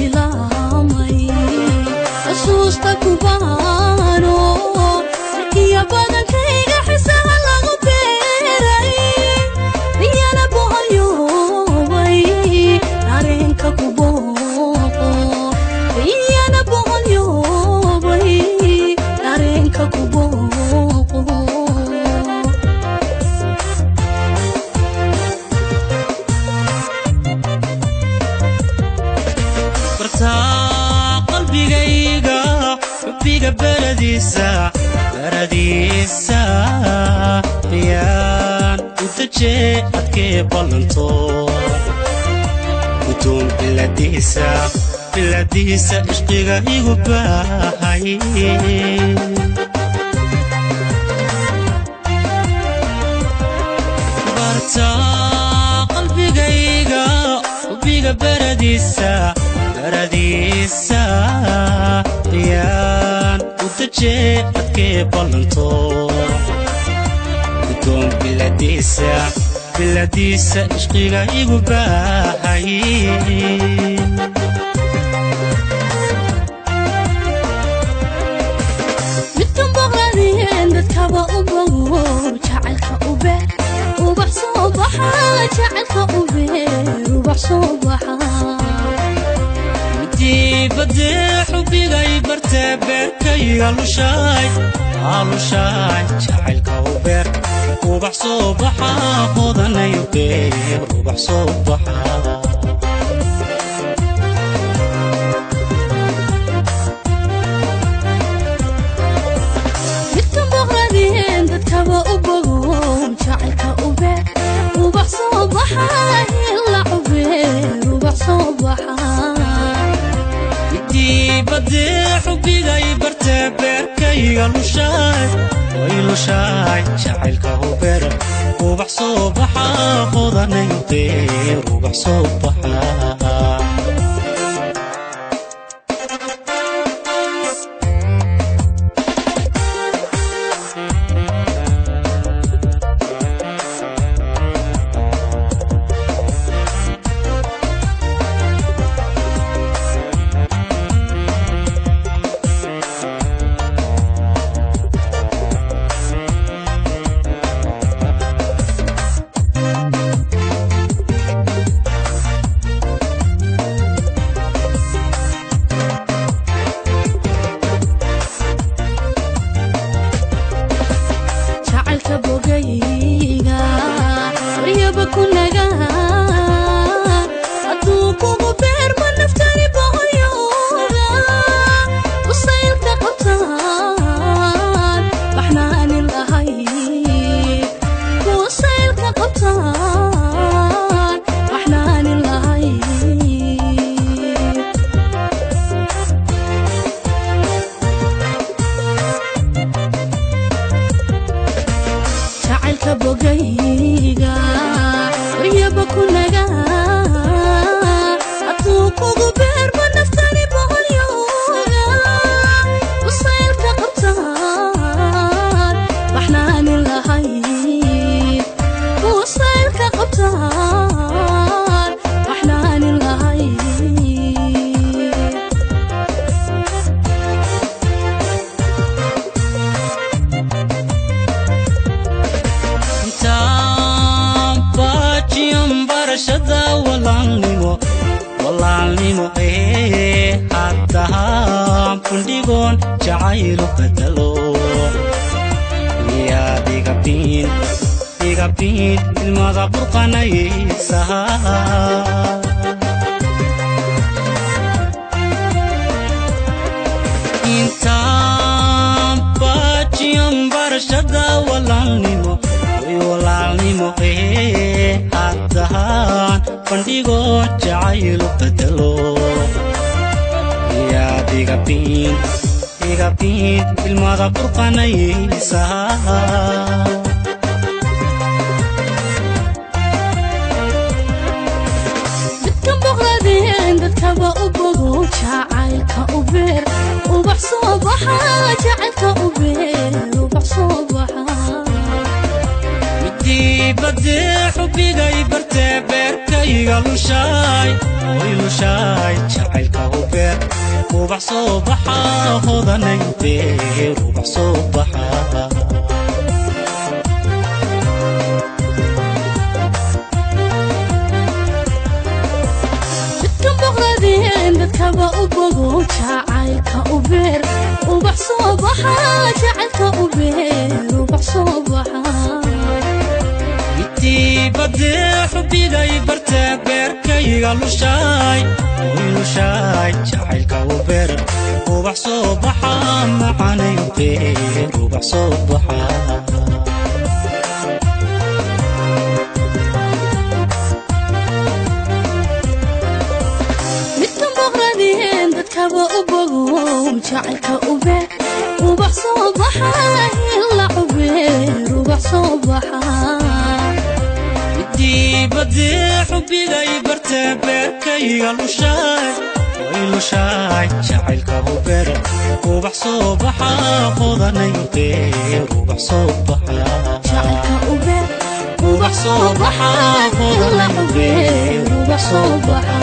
bilaamay xasuusta kubaano iyo badankayga xisaha lagu beeray niyana boqolyoobay dareenka ku booqo niyana boqolyoobay dareenka ku booqo qalbigayga xubbiga baradiisa yaan u dajee adkee ballanto gudoon biladiisa ishqiga igu baahay barta qalbigayga xubbiga baradiisa yaan u dajee adkee ballanto gudoon biladiisa ishqiga igu baahay midkan boqladeen dadkaba u bogo jacaylka u beer ubax soo baxa jacaylka u beer ubax soo baxa بدي حبيغي برتي بيركي علوشاي جعلك وبير وبح صبحا خذنا يبير وبح صبحا متكن بغردين دتكبا وبقوم جعلك وبير وبح صبحا يلا عبير وبح صبحا بدي حبيغي برتي بيركي علوشاي جعلك وبير وبح صبحا خذنا يطير وبح صبحا بدي حبيغي برتي بيركي علوشاي ويلوشاي جعلك وبير وبح صبحا هضني بير وبح صبحا dadkaba u bogo jacaylka u beer ubax soo baxa jacaylka u beer ubax soo baxa intii badee xubigay barta beerkayga lushaay jacaylka u beer ubax soo baxa macanay beer ubax soo baxa dadkaba u bogo jacaylka u beer ubax soo baxa ila u beer ubax soo baxa intii badee xubigay barta beerkayga lushaay jacaylka u beer ubax soo baxa qodanay beer ubax soo baxa jacaylka u beer ubax soo baxa ila u beer ubax soo baxa